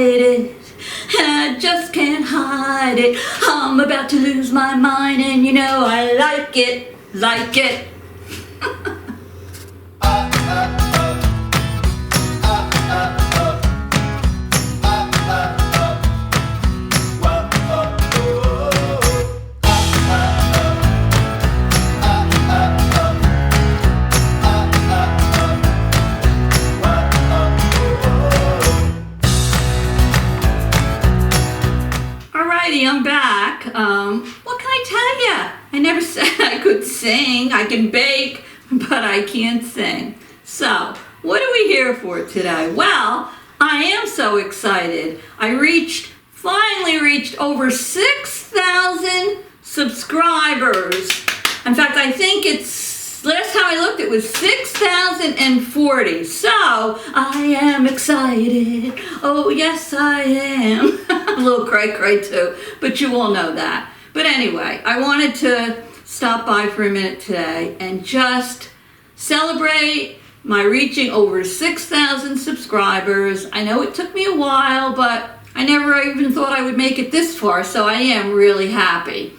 excited, and I just can't hide it. I'm about to lose my mind, and you know I like it, like it. I'm back. What can I tell you? I never said I could sing. I can bake, but I can't sing. So, what are we here for today? Well, I am so excited. I finally reached over 6,000 subscribers. In fact, I think last time I looked, it was 6,040. So, I am excited. Oh, yes, I am. I'm a little cray-cray too, but you all know that. But anyway, I wanted to stop by for a minute today and just celebrate my reaching over 6,000 subscribers. I know it took me a while, but I never even thought I would make it this far, so I am really happy.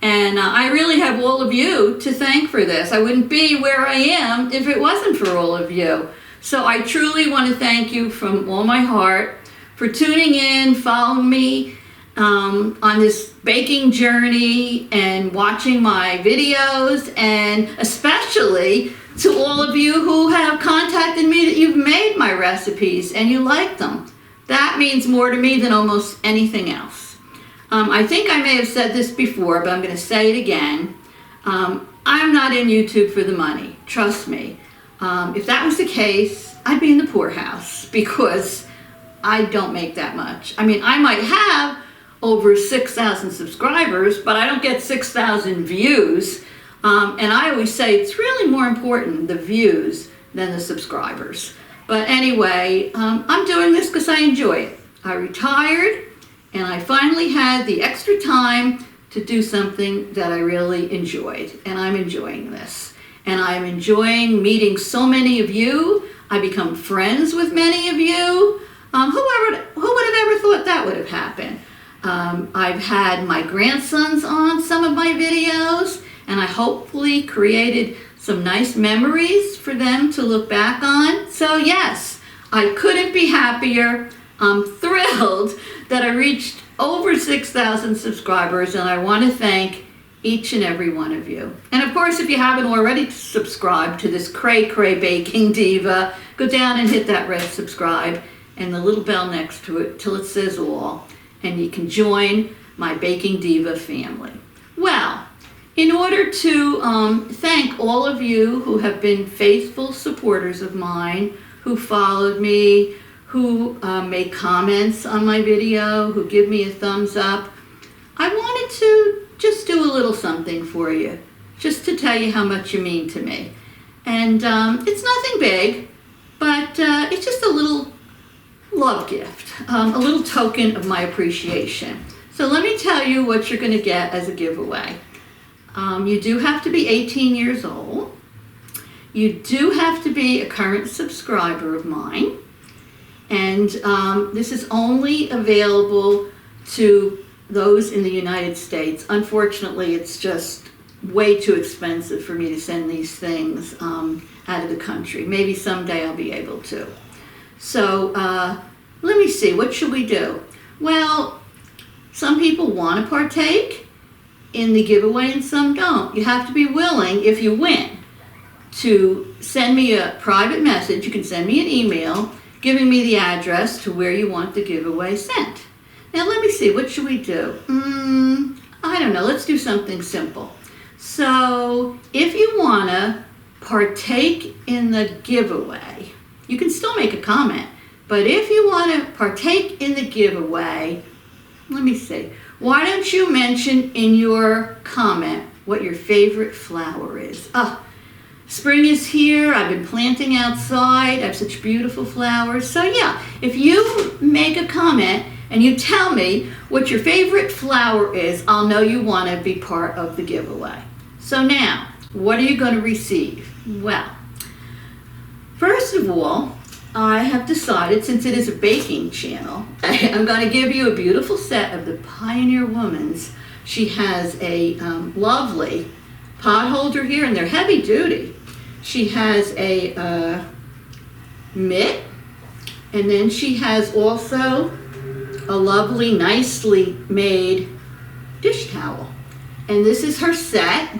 And I really have all of you to thank for this. I wouldn't be where I am if it wasn't for all of you. So I truly want to thank you from all my heart for tuning in, following me on this baking journey and watching my videos, and especially to all of you who have contacted me that you've made my recipes and you like them. That means more to me than almost anything else. I think I may have said this before, but I'm going to say it again. I'm not in YouTube for the money. Trust me. If that was the case, I'd be in the poorhouse because I don't make that much. I mean, I might have over 6,000 subscribers, but I don't get 6,000 views. And I always say it's really more important, the views, than the subscribers. But anyway, I'm doing this because I enjoy it. I retired, and I finally had the extra time to do something that I really enjoyed, and I'm enjoying this. And I'm enjoying meeting so many of you. I become friends with many of you. Who would have ever thought that would have happened? I've had my grandsons on some of my videos, and I hopefully created some nice memories for them to look back on. So yes, I couldn't be happier. I'm thrilled that I reached over 6,000 subscribers, and I want to thank each and every one of you. And of course, if you haven't already subscribed to this cray-cray Baking Diva, go down and hit that red subscribe and the little bell next to it till it says all, and you can join my Baking Diva family. Well, in order to thank all of you who have been faithful supporters of mine, who followed me, who make comments on my video, who give me a thumbs up, I wanted to just do a little something for you, just to tell you how much you mean to me. And it's nothing big, but it's just a little love gift, a little token of my appreciation. So let me tell you what you're going to get as a giveaway. You do have to be 18 years old. You do have to be a current subscriber of mine. And this is only available to those in the United States. Unfortunately, it's just way too expensive for me to send these things out of the country. Maybe someday I'll be able to. So let me see, what should we do? Well, some people want to partake in the giveaway and some don't. You have to be willing, if you win, to send me a private message. You can send me an email giving me the address to where you want the giveaway sent. Now let me see, what should we do? I don't know, let's do something simple. So if you want to partake in the giveaway, you can still make a comment, but if you want to partake in the giveaway, let me see, why don't you mention in your comment what your favorite flower is? Spring is here. I've been planting outside. I have such beautiful flowers. So yeah, if you make a comment and you tell me what your favorite flower is, I'll know you want to be part of the giveaway. So now, what are you going to receive? Well, first of all, I have decided, since it is a baking channel, I'm going to give you a beautiful set of the Pioneer Woman's. She has a lovely pot holder here, and they're heavy duty. She has a mitt, and then she has also a lovely, nicely made dish towel. And this is her set,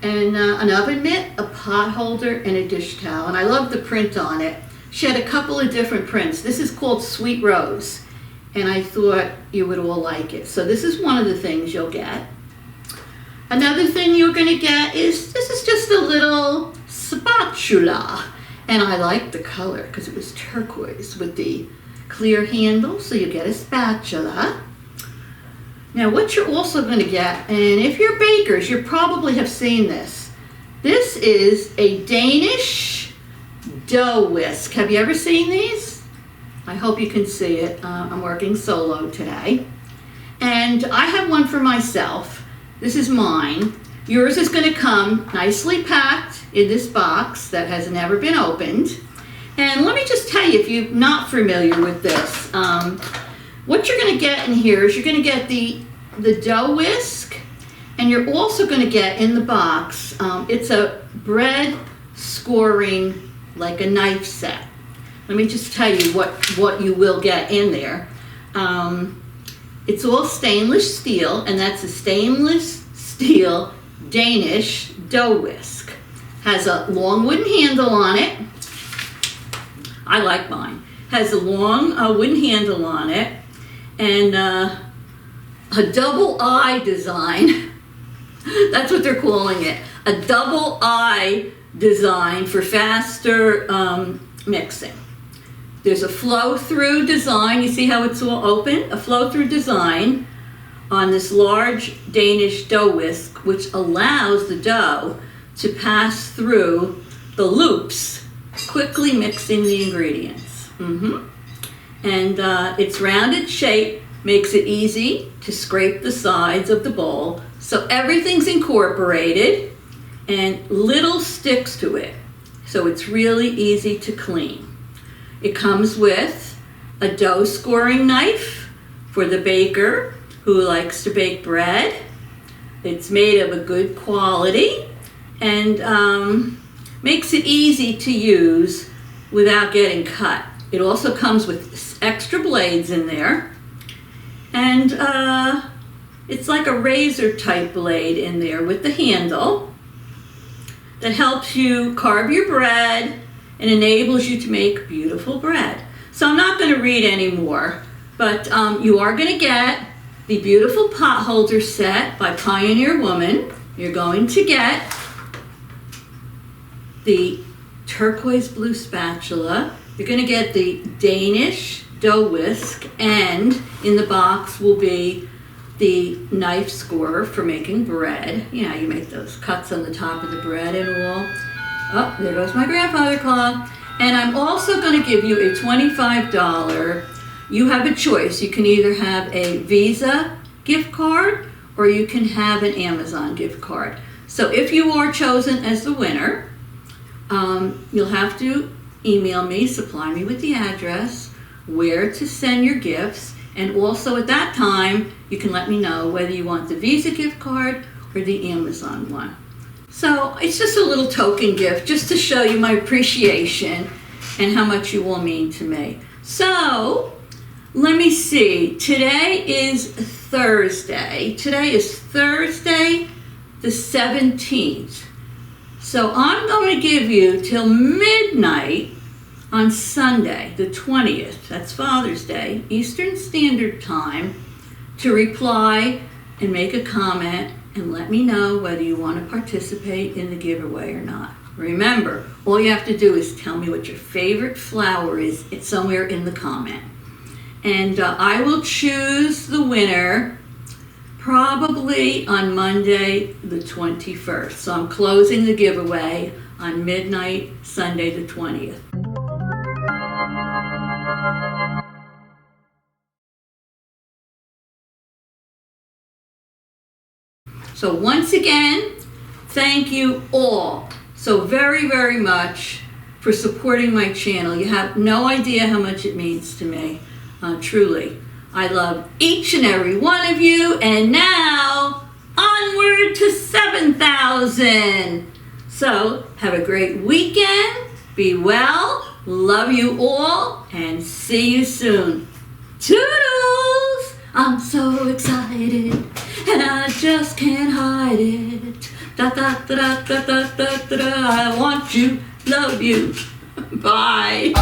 and an oven mitt, a pot holder, and a dish towel. And I love the print on it. She had a couple of different prints. This is called Sweet Rose, and I thought you would all like it. So this is one of the things you'll get. Another thing you're going to get is, this is just a little spatula. And I like the color because it was turquoise with the clear handle, so you get a spatula. Now what you're also going to get, and if you're bakers, you probably have seen this. This is a Danish dough whisk. Have you ever seen these? I hope you can see it. I'm working solo today. And I have one for myself. This is mine. Yours is going to come nicely packed in this box that has never been opened. And let me just tell you, if you're not familiar with this, what you're going to get in here is you're going to get the dough whisk, and you're also going to get in the box, it's a bread scoring, like a knife set. Let me just tell you what you will get in there. It's all stainless steel, and that's a stainless steel Danish dough whisk. Has a long wooden handle on it. I like mine. Has a long wooden handle on it, and a double eye design. That's what they're calling it. A double eye design for faster mixing. There's a flow-through design. You see how it's all open? A flow-through design on this large Danish dough whisk, which allows the dough to pass through the loops, quickly mixing the ingredients. And its rounded shape makes it easy to scrape the sides of the bowl, so everything's incorporated and little sticks to it, so it's really easy to clean. It comes with a dough scoring knife for the baker who likes to bake bread. It's made of a good quality and makes it easy to use without getting cut. It also comes with extra blades in there, and it's like a razor type blade in there with the handle that helps you carve your bread and enables you to make beautiful bread. So I'm not going to read anymore, but you are going to get the beautiful pot holder set by Pioneer Woman. You're going to get the turquoise blue spatula. You're going to get the Danish dough whisk, and in the box will be the knife scorer for making bread. You know, you make those cuts on the top of the bread and all. Oh, there goes my grandfather clock. And I'm also going to give you a $25. You have a choice. You can either have a Visa gift card or you can have an Amazon gift card. So if you are chosen as the winner, you'll have to email me, supply me with the address, where to send your gifts, and also at that time you can let me know whether you want the Visa gift card or the Amazon one. So it's just a little token gift just to show you my appreciation and how much you all mean to me. So let me see, today is Thursday. Today is Thursday the 17th. So I'm going to give you till midnight on Sunday, the 20th, that's Father's Day, Eastern Standard Time, to reply and make a comment and let me know whether you want to participate in the giveaway or not. Remember, all you have to do is tell me what your favorite flower is. It's somewhere in the comment. And I will choose the winner probably on Monday the 21st. So I'm closing the giveaway on midnight, Sunday the 20th. So once again, thank you all so very, very much for supporting my channel. You have no idea how much it means to me, truly. I love each and every one of you, and now onward to 7,000. So have a great weekend, be well, love you all, and see you soon. Toodles! I'm so excited, and I just can't hide it. Da da da da da da da da. I want you, love you. Bye.